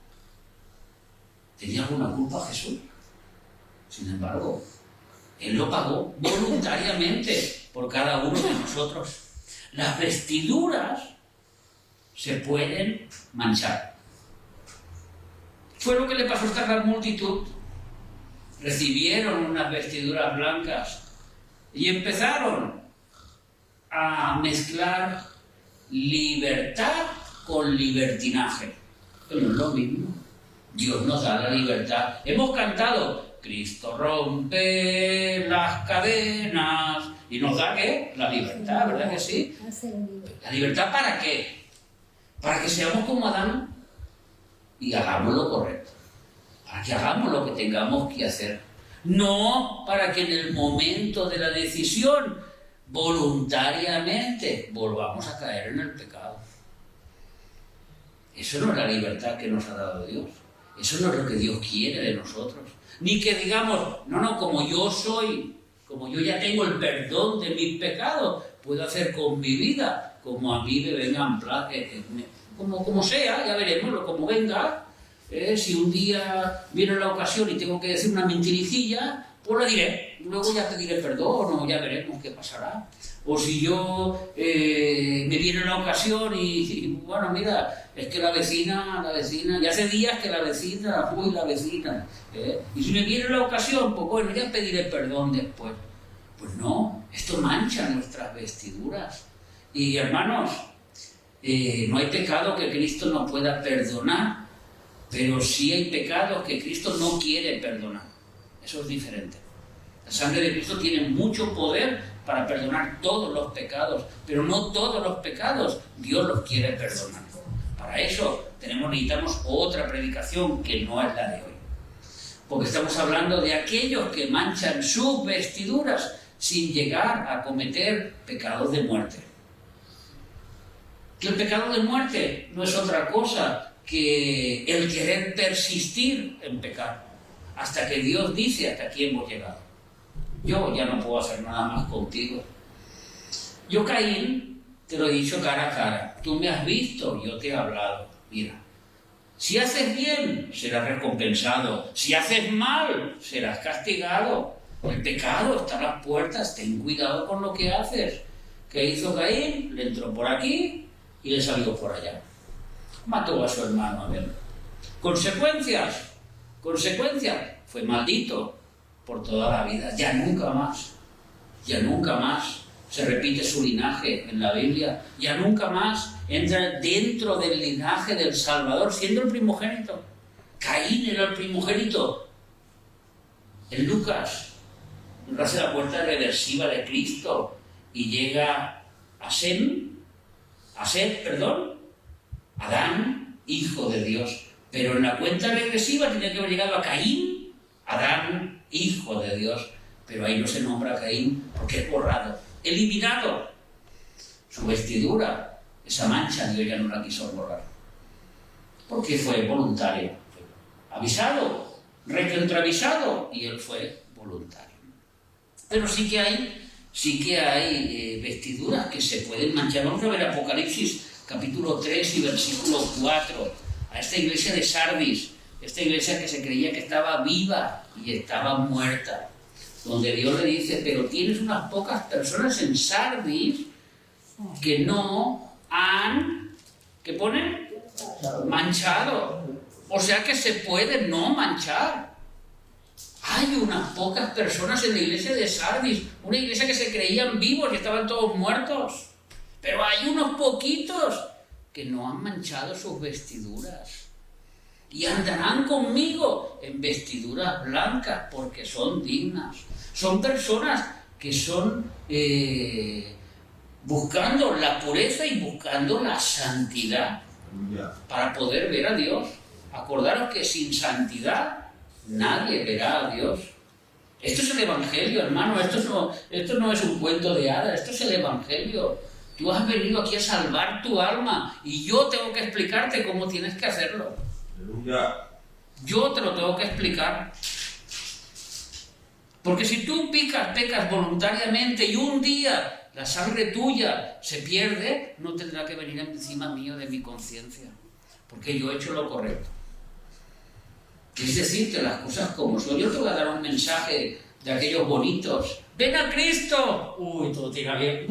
¿Tenía alguna culpa Jesús? Sin embargo, Él lo pagó voluntariamente por cada uno de nosotros. Las vestiduras se pueden manchar. Fue lo que le pasó a esta gran multitud. Recibieron unas vestiduras blancas y empezaron a mezclar libertad con libertinaje. Pero no es lo mismo. Dios nos da la libertad. Hemos cantado, Cristo rompe las cadenas, y nos da, ¿qué? La libertad, ¿verdad que sí? ¿La libertad para qué? Para que seamos como Adán y hagamos lo correcto. Para que hagamos lo que tengamos que hacer. No para que en el momento de la decisión voluntariamente volvamos a caer en el pecado. Eso no es la libertad que nos ha dado Dios. Eso no es lo que Dios quiere de nosotros. Ni que digamos, no, como yo soy, como yo ya tengo el perdón de mis pecados, puedo hacer con mi vida como a mí me vengan, como sea, ya veremos, como venga. Si un día viene la ocasión y tengo que decir una mentirijilla, pues la diré. Luego ya pediré perdón o ya veremos qué pasará. O si yo me viene la ocasión y bueno, mira, es que la vecina, ya hace días que la vecina, y si me viene la ocasión, pues bueno, ya pediré perdón después. Pues no, esto mancha nuestras vestiduras. Y hermanos, no hay pecado que Cristo no pueda perdonar, pero sí hay pecados que Cristo no quiere perdonar. Eso es diferente. La sangre de Cristo tiene mucho poder para perdonar todos los pecados, pero no todos los pecados Dios los quiere perdonar. Para eso necesitamos otra predicación que no es la de hoy. Porque estamos hablando de aquellos que manchan sus vestiduras sin llegar a cometer pecados de muerte. Que el pecado de muerte no es otra cosa que el querer persistir en pecar, hasta que Dios dice hasta aquí hemos llegado. Yo ya no puedo hacer nada más contigo. Yo, Caín, te lo he dicho cara a cara. Tú me has visto, yo te he hablado. Mira, si haces bien, serás recompensado. Si haces mal, serás castigado. El pecado está a las puertas. Ten cuidado con lo que haces. ¿Qué hizo Caín? Le entró por aquí y le salió por allá. Mató a su hermano Abel. Consecuencias. Fue maldito por toda la vida. Ya nunca más se repite su linaje en la Biblia. Ya nunca más entra dentro del linaje del Salvador, siendo el primogénito. Caín era el primogénito. En Lucas hace la puerta reversiva de Cristo y llega a Sem, a Set, perdón, Adán, hijo de Dios. Pero en la cuenta regresiva tenía que haber llegado a Caín, Adán, hijo de Dios. Pero ahí no se nombra a Caín porque es borrado, eliminado. Su vestidura, esa mancha, Dios ya no la quiso borrar. Porque fue voluntario. Avisado, recontravisado, y él fue voluntario. Pero sí que hay vestiduras que se pueden manchar. Vamos a ver Apocalipsis capítulo 3 y versículo 4. A esta iglesia de Sardis, esta iglesia que se creía que estaba viva y estaba muerta, donde Dios le dice, pero tienes unas pocas personas en Sardis que no han, ¿qué pone? Manchado. O sea que se puede no manchar. Hay unas pocas personas en la iglesia de Sardis, una iglesia que se creían vivos y estaban todos muertos. Pero hay unos poquitos que no han manchado sus vestiduras. Y andarán conmigo en vestiduras blancas porque son dignas. Son personas que son buscando la pureza y buscando la santidad para poder ver a Dios. Acordaros que sin santidad nadie verá a Dios. Esto es el Evangelio, hermano. Esto no es un cuento de hadas, esto es el Evangelio. Tú has venido aquí a salvar tu alma y yo tengo que explicarte cómo tienes que hacerlo. Yo te lo tengo que explicar. Porque si tú pecas voluntariamente y un día la sangre tuya se pierde, no tendrá que venir encima mío de mi conciencia, porque yo he hecho lo correcto. Es decirte las cosas como son. Yo te voy a dar un mensaje de aquellos bonitos. ¡Ven a Cristo! Uy, todo tira bien.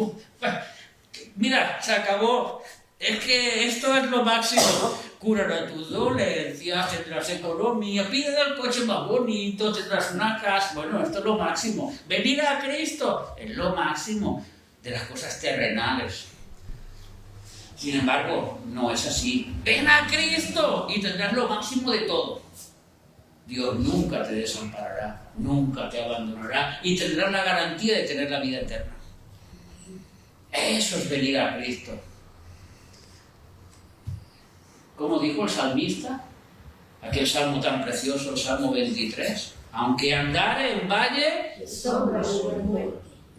Mira, se acabó. Es que esto es lo máximo. Curará tus dolencias, tendrás economía, pide el coche más bonito, tendrás una casa. Bueno, esto es lo máximo. Venir a Cristo es lo máximo de las cosas terrenales. Sin embargo, no es así. Ven a Cristo y tendrás lo máximo de todo. Dios nunca te desamparará, nunca te abandonará y tendrás la garantía de tener la vida eterna. Eso es venir a Cristo. Como dijo el salmista, aquel salmo tan precioso, el Salmo 23, aunque andare en valle,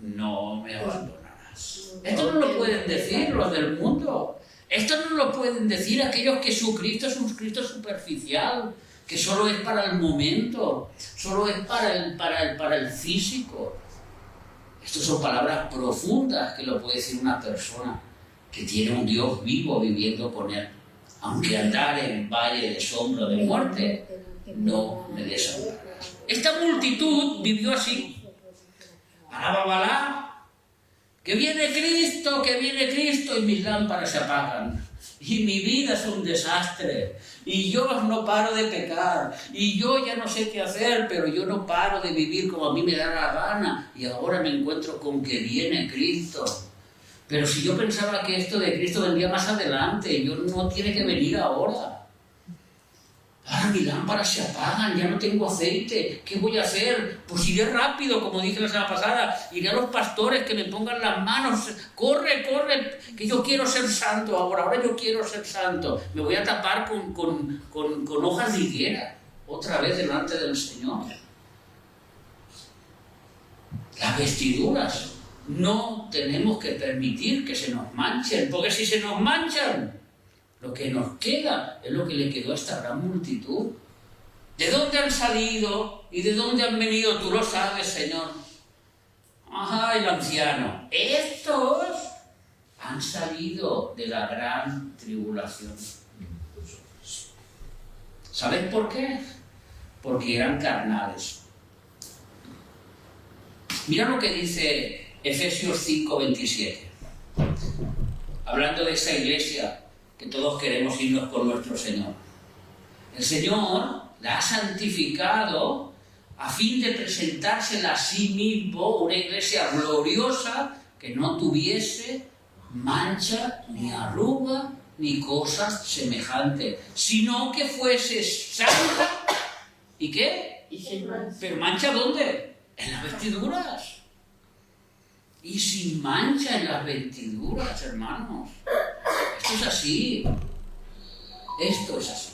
no me abandonarás. Esto no lo pueden decir los del mundo. Esto no lo pueden decir aquellos que su Cristo es un Cristo superficial, que solo es para el momento, solo es para el físico. Estas son palabras profundas que lo puede decir una persona que tiene un Dios vivo viviendo con él. Aunque andar en valle de sombra de muerte, no me desampararás. Esta multitud vivió así. Alaba, balá, que viene Cristo, y mis lámparas se apagan. Y mi vida es un desastre. Y yo no paro de pecar. Y yo ya no sé qué hacer, pero yo no paro de vivir como a mí me da la gana. Y ahora me encuentro con que viene Cristo. Pero si yo pensaba que esto de Cristo vendría más adelante, yo no tiene que venir ahora. Ahora mis lámparas se apagan, ya no tengo aceite. ¿Qué voy a hacer? Pues iré rápido, como dije la semana pasada. Iré a los pastores que me pongan las manos. Corre, que yo quiero ser santo ahora yo quiero ser santo. Me voy a tapar con hojas de higuera, otra vez delante del Señor. Las vestiduras. No tenemos que permitir que se nos manchen, porque si se nos manchan, lo que nos queda es lo que le quedó a esta gran multitud. ¿De dónde han salido y de dónde han venido? Tú lo sabes, Señor. Ajá, el anciano. Estos han salido de la gran tribulación. ¿Sabes por qué? Porque eran carnales. Mira lo que dice Efesios 5:27, hablando de esa iglesia que todos queremos irnos con nuestro Señor. El Señor la ha santificado a fin de presentársela a sí mismo, una iglesia gloriosa que no tuviese mancha, ni arruga, ni cosas semejantes, sino que fuese santa. ¿Y qué? ¿Pero mancha dónde? En las vestiduras. Y sin mancha en las vestiduras, hermanos. Esto es así. Esto es así.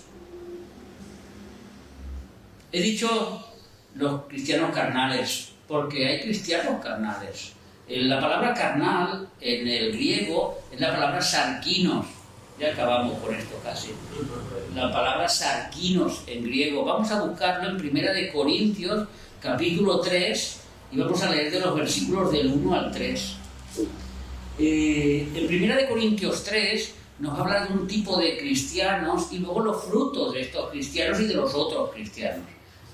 He dicho los cristianos carnales, porque hay cristianos carnales. La palabra carnal en el griego es la palabra sarkinos. Ya acabamos con esto casi. La palabra sarkinos en griego. Vamos a buscarlo en 1 de Corintios, capítulo 3, y vamos a leer de los versículos del 1 al 3. En 1 de Corintios 3 nos habla de un tipo de cristianos y luego los frutos de estos cristianos y de los otros cristianos.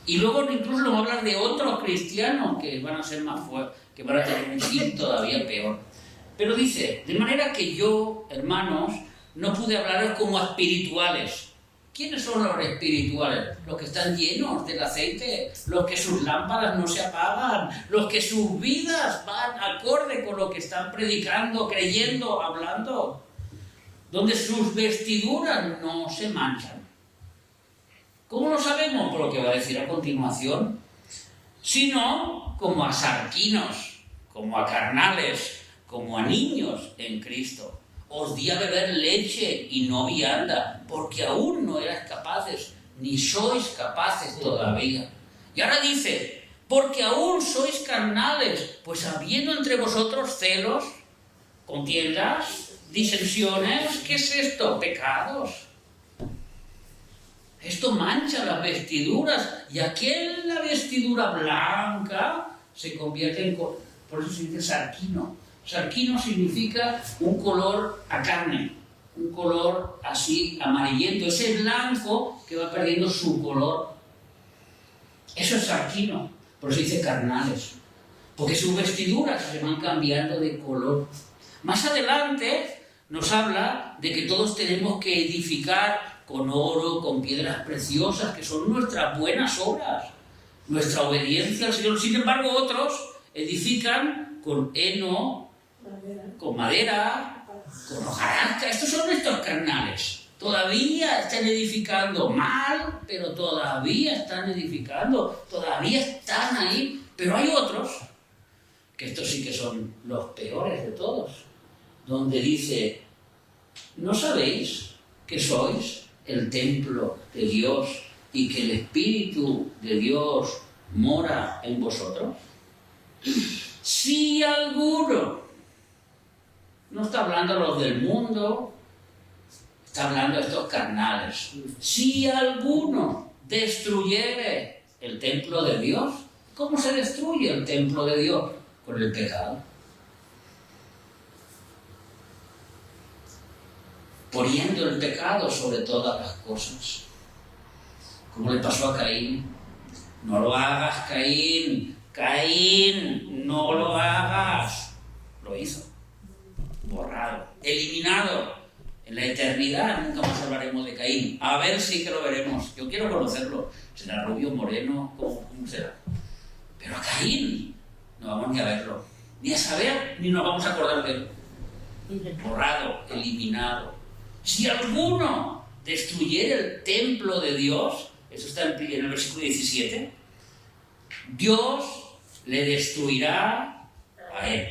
Y luego incluso nos habla de otros cristianos que van a ser más fuertes, que van a tener un fin todavía peor. Pero dice, de manera que yo, hermanos, no pude hablaros como a espirituales. ¿Quiénes son los espirituales? Los que están llenos del aceite, los que sus lámparas no se apagan, los que sus vidas van acorde con lo que están predicando, creyendo, hablando, donde sus vestiduras no se manchan. ¿Cómo lo sabemos? Por lo que va a decir a continuación. Sino como a sarkinos, como a carnales, como a niños en Cristo. Os di a beber leche y no vianda, porque aún no erais capaces, ni sois capaces todavía. Y ahora dice, porque aún sois carnales, pues habiendo entre vosotros celos, contiendas, disensiones, ¿qué es esto? Pecados. Esto mancha las vestiduras, y aquel la vestidura blanca se convierte en... Por eso se dice sarquino. Sarquino significa un color a carne, un color así amarillento. Ese blanco que va perdiendo su color. Eso es sarquino. Por eso dice carnales. Porque sus vestiduras se van cambiando de color. Más adelante nos habla de que todos tenemos que edificar con oro, con piedras preciosas, que son nuestras buenas obras, nuestra obediencia al Señor. Sin embargo, otros edifican con heno, con madera, con hojarasca. Estos son nuestros carnales. Todavía están edificando mal, pero todavía están edificando, todavía están ahí. Pero hay otros, que estos sí que son los peores de todos, donde dice, ¿no sabéis que sois el templo de Dios y que el Espíritu de Dios mora en vosotros? Si alguno, no está hablando a los del mundo, está hablando a estos carnales, si alguno destruyere el templo de Dios, ¿cómo se destruye el templo de Dios? Con el pecado. Poniendo el pecado sobre todas las cosas. Como le pasó a Caín. No lo hagas, Caín. Caín, no lo hagas. Lo hizo. Borrado. Eliminado. En la eternidad nunca más hablaremos de Caín. A ver si que lo veremos. Yo quiero conocerlo. Será rubio, moreno, ¿cómo será? Pero a Caín no vamos ni a verlo. Ni a saber, ni nos vamos a acordar de él. Borrado, eliminado. Si alguno destruyera el templo de Dios, eso está en el versículo 17, Dios le destruirá a él.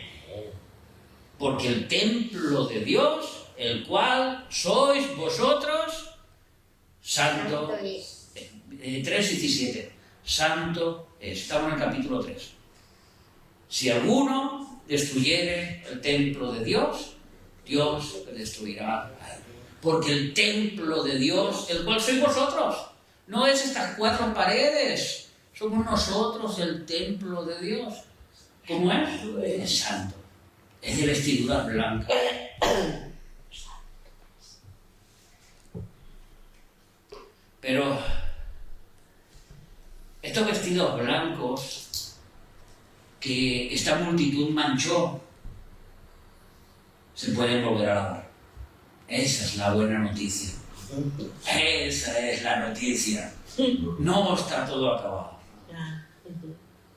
Porque el templo de Dios, el cual sois vosotros, santo es. 3:17. Santo es. Estamos en el capítulo 3. Si alguno destruyere el templo de Dios, Dios le destruirá a él. Porque el templo de Dios, el cual sois vosotros, no es estas 4 paredes, somos nosotros el templo de Dios. ¿Cómo es? Es santo, es de vestiduras blancas. Pero estos vestidos blancos que esta multitud manchó, se pueden volver a lavar. Esa es la buena noticia. Esa es la noticia. No está todo acabado.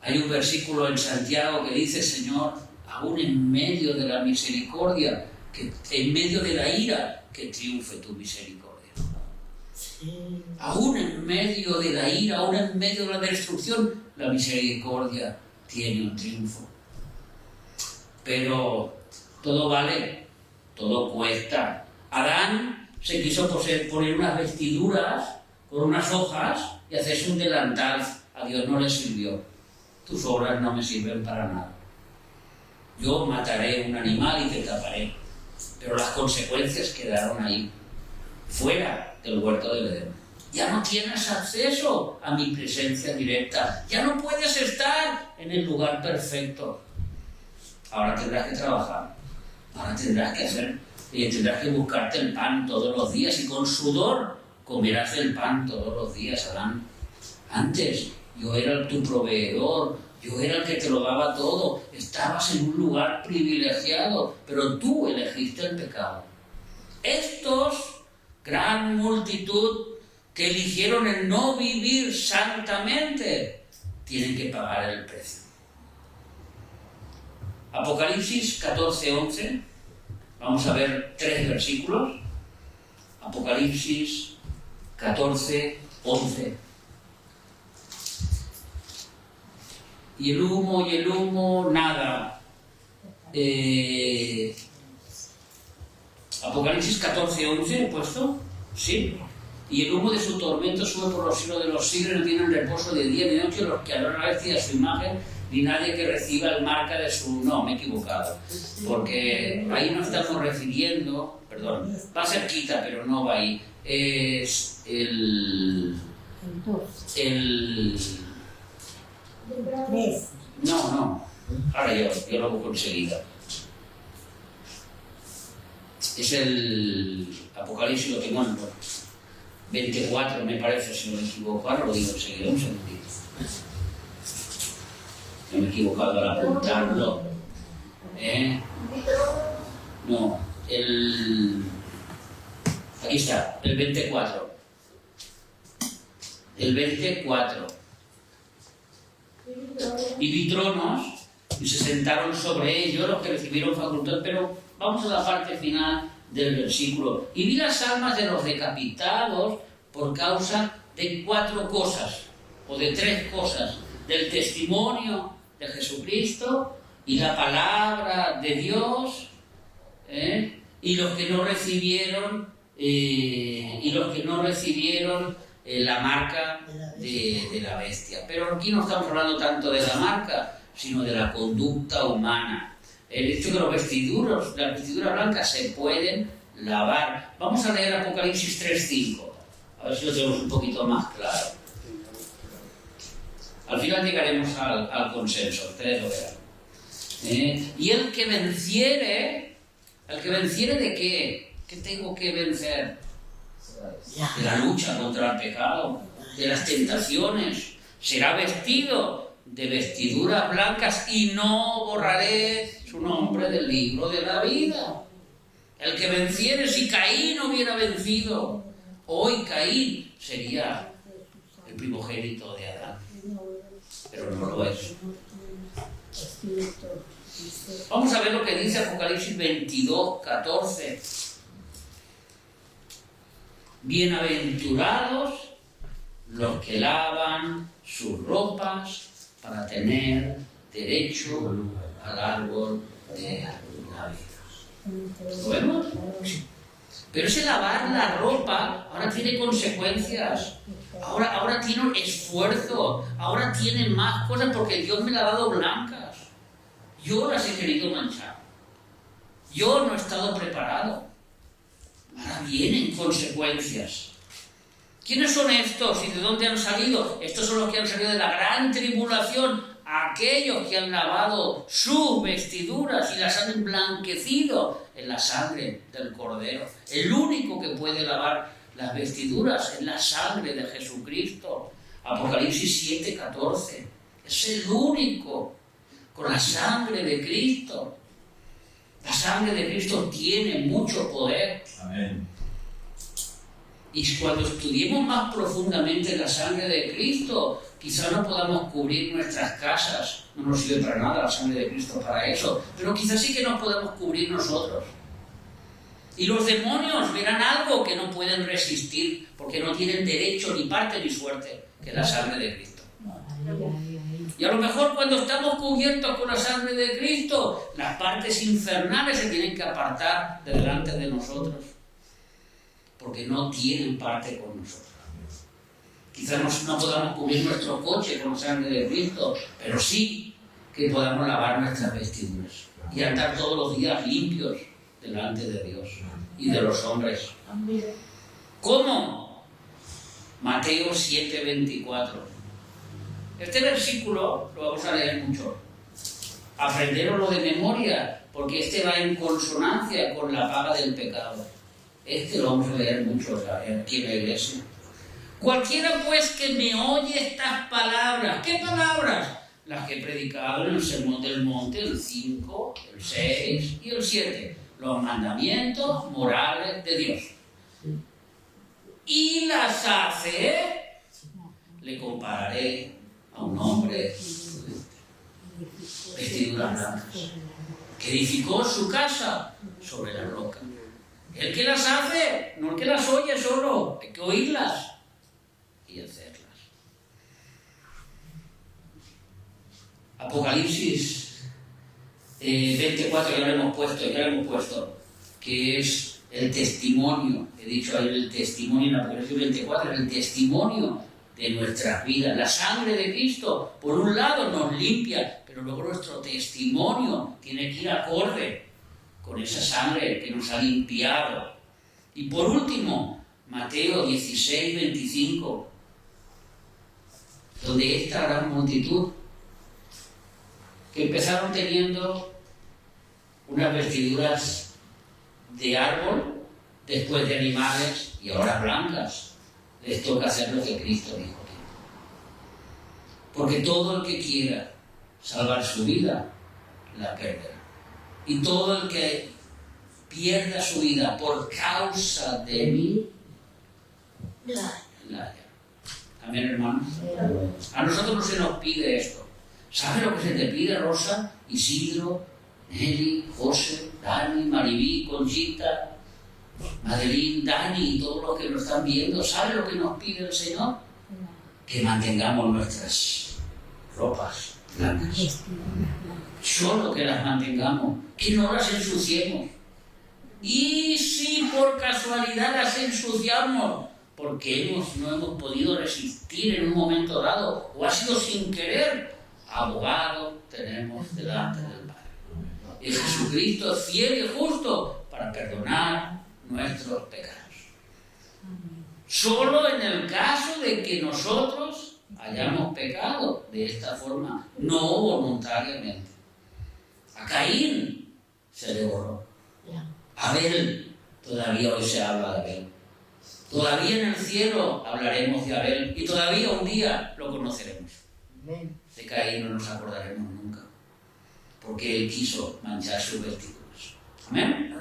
Hay un versículo en Santiago que dice, Señor, aún en medio de la misericordia, que en medio de la ira, que triunfe tu misericordia. Aún en medio de la ira, aún en medio de la destrucción, la misericordia tiene un triunfo. Pero todo vale, todo cuesta. Adán se quiso poner unas vestiduras con unas hojas y hacerse un delantal. A Dios no le sirvió. Tus obras no me sirven para nada. Yo mataré un animal y te taparé. Pero las consecuencias quedaron ahí, fuera del huerto del Edén. Ya no tienes acceso a mi presencia directa. Ya no puedes estar en el lugar perfecto. Ahora tendrás que trabajar. Ahora tendrás que tendrás que buscarte el pan todos los días y con sudor comerás el pan todos los días, Adán. Antes yo era tu proveedor, yo era el que te lo daba todo, estabas en un lugar privilegiado, pero tú elegiste el pecado. Estos, gran multitud, que eligieron el no vivir santamente, tienen que pagar el precio. Apocalipsis 14:11, vamos a ver 3 versículos. Apocalipsis 14:11. Y el humo, nada. Apocalipsis 14:11, ¿he puesto? Sí. Y el humo de su tormento sube por los siglos de los siglos, no tienen reposo de día ni de noche los que adoran a la bestia y a su imagen, ni nadie que reciba el marca de su... No, me he equivocado. Porque ahí no estamos refiriendo... Perdón, va cerquita, pero no va ahí. Es No. Ahora yo lo busco enseguida. Es el Apocalipsis, lo tengo en 24, me parece, si no me equivoco. Ahora lo digo enseguida, un segundito. No me he equivocado al apuntarlo. No, aquí está, el 24. El 24. Y vi tronos y se sentaron sobre ellos los que recibieron facultad, pero vamos a la parte final del versículo. Y vi las almas de los decapitados por causa de 4 cosas, o de 3 cosas: del testimonio de Jesucristo y la palabra de Dios, y los que no recibieron la marca de la bestia. Pero aquí no estamos hablando tanto de la marca, sino de la conducta humana. El hecho que las vestiduras blancas se pueden lavar. Vamos a leer Apocalipsis 3:5, a ver si lo tenemos un poquito más claro. Al final llegaremos al consenso, ustedes lo verán. Y el que venciere, ¿de qué? ¿Qué tengo que vencer? De la lucha contra el pecado, de las tentaciones. Será vestido de vestiduras blancas y no borraré su nombre del libro de la vida. El que venciere, si Caín hubiera vencido, hoy Caín sería el primogénito de Adán, pero no lo es. Vamos a ver lo que dice Apocalipsis 22:14. Bienaventurados los que lavan sus ropas para tener derecho al árbol de la vida. ¿Lo vemos? Pero ese lavar la ropa ahora tiene consecuencias. Ahora tiene un esfuerzo. Ahora tiene más cosas porque Dios me las ha dado blancas. Yo las he querido manchar. Yo no he estado preparado. Ahora vienen consecuencias. ¿Quiénes son estos y de dónde han salido? Estos son los que han salido de la gran tribulación, aquellos que han lavado sus vestiduras y las han emblanquecido en la sangre del Cordero. El único que puede lavar las vestiduras es la sangre de Jesucristo. Apocalipsis 7:14. Es el único con la sangre de Cristo. La sangre de Cristo tiene mucho poder. Amén. Y cuando estudiemos más profundamente la sangre de Cristo, quizá no podamos cubrir nuestras casas. No nos sirve para nada la sangre de Cristo para eso. Pero quizás sí que nos podemos cubrir nosotros. Y los demonios verán algo que no pueden resistir, porque no tienen derecho, ni parte, ni suerte, que es la sangre de Cristo. Y a lo mejor cuando estamos cubiertos con la sangre de Cristo, las partes infernales se tienen que apartar de delante de nosotros. porque no tienen parte con nosotros. Quizás no podamos cubrir nuestro coche con sangre de Cristo, pero sí que podamos lavar nuestras vestiduras y andar todos los días limpios delante de Dios y de los hombres. ¿Cómo? Mateo 7:24. Este versículo lo vamos a leer mucho. Aprenderoslo de memoria, porque este va en consonancia con la paga del pecado. Este lo vamos a leer mucho aquí en la iglesia. Cualquiera pues que me oye estas palabras, ¿qué palabras? Las que he predicado en el Sermón del Monte, el 5, el 6 y el 7. Los mandamientos morales de Dios. Y las hace, le compararé a un hombre vestiduras blancas, que edificó su casa sobre la roca. El que las hace, no el que las oye solo, hay que oírlas y hacerlas. Apocalipsis 24, ya lo hemos puesto, que es el testimonio, he dicho ahí el testimonio en Apocalipsis 24, el testimonio de nuestras vidas. La sangre de Cristo, por un lado, nos limpia, pero luego nuestro testimonio tiene que ir acorde con esa sangre que nos ha limpiado. Y por último, Mateo 16:25, donde esta gran multitud, que empezaron teniendo unas vestiduras de árbol, después de animales y ahora blancas, les toca hacer lo que Cristo dijo. Porque todo el que quiera salvar su vida, la perderá. Y todo el que pierda su vida por causa de mí, la hallará. Amén, hermanos. A nosotros no se nos pide esto. ¿Sabes lo que se te pide, Rosa, Isidro, Nelly, José, Dani, Maribí, Conchita, Madeline, Dani y todos los que nos están viendo? ¿Sabes lo que nos pide el Señor? Que mantengamos nuestras ropas blancas. Solo que las mantengamos, que no las ensuciemos. Y si por casualidad las ensuciamos, porque no hemos podido resistir en un momento dado, o ha sido sin querer, abogado tenemos delante del Padre. Y Jesucristo es fiel y justo para perdonar nuestros pecados. Solo en el caso de que nosotros hayamos pecado de esta forma, no voluntariamente. A Caín se le borró. A Abel, todavía hoy se habla de Abel. Todavía en el cielo hablaremos de Abel y todavía un día lo conoceremos. De Caín no nos acordaremos nunca, porque él quiso manchar sus vestiduras. Amén.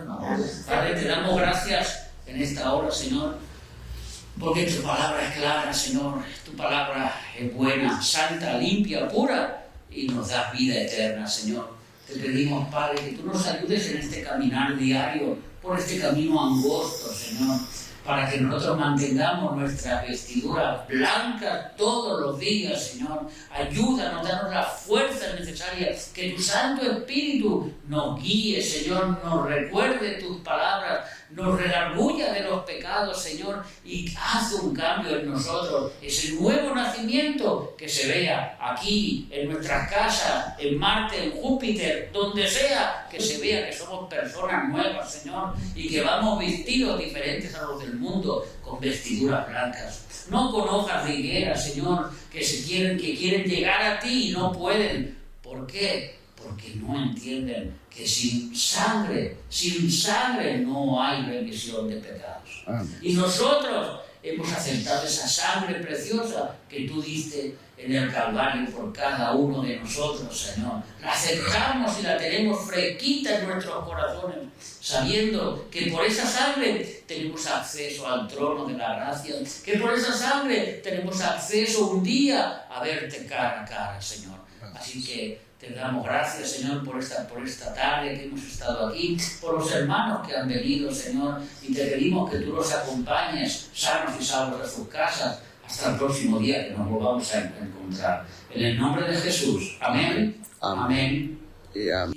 Padre, te damos gracias en esta hora, Señor, porque tu palabra es clara, Señor. Tu palabra es buena, santa, limpia, pura y nos da vida eterna, Señor. Te pedimos, Padre, que tú nos ayudes en este caminar diario, por este camino angosto, Señor, para que nosotros mantengamos nuestras vestiduras blancas todos los días, Señor. Ayúdanos, danos las fuerzas necesarias, que tu Santo Espíritu nos guíe, Señor, nos recuerde tus palabras, nos redarguya de los pecados, Señor, y haz un cambio en nosotros, ese nuevo nacimiento que se vea aquí, en nuestras casas, en Marte, en Júpiter, donde sea, que se vea que somos personas nuevas, Señor, y que vamos vestidos diferentes a los del mundo, con vestiduras blancas, no con hojas de higuera, Señor, que quieren llegar a ti y no pueden. ¿Por qué? Porque no entienden que sin sangre no hay remisión de pecados. Amén. Y nosotros hemos aceptado esa sangre preciosa que tú diste en el Calvario por cada uno de nosotros, Señor. La aceptamos y la tenemos fresquita en nuestros corazones, sabiendo que por esa sangre tenemos acceso al trono de la gracia, que por esa sangre tenemos acceso un día a verte cara a cara, Señor. Así que te damos gracias, Señor, por esta tarde que hemos estado aquí, por los hermanos que han venido, Señor, y te pedimos que tú los acompañes sanos y salvos a sus casas hasta el próximo día que nos volvamos a encontrar. En el nombre de Jesús. Amén. Amén. Amén.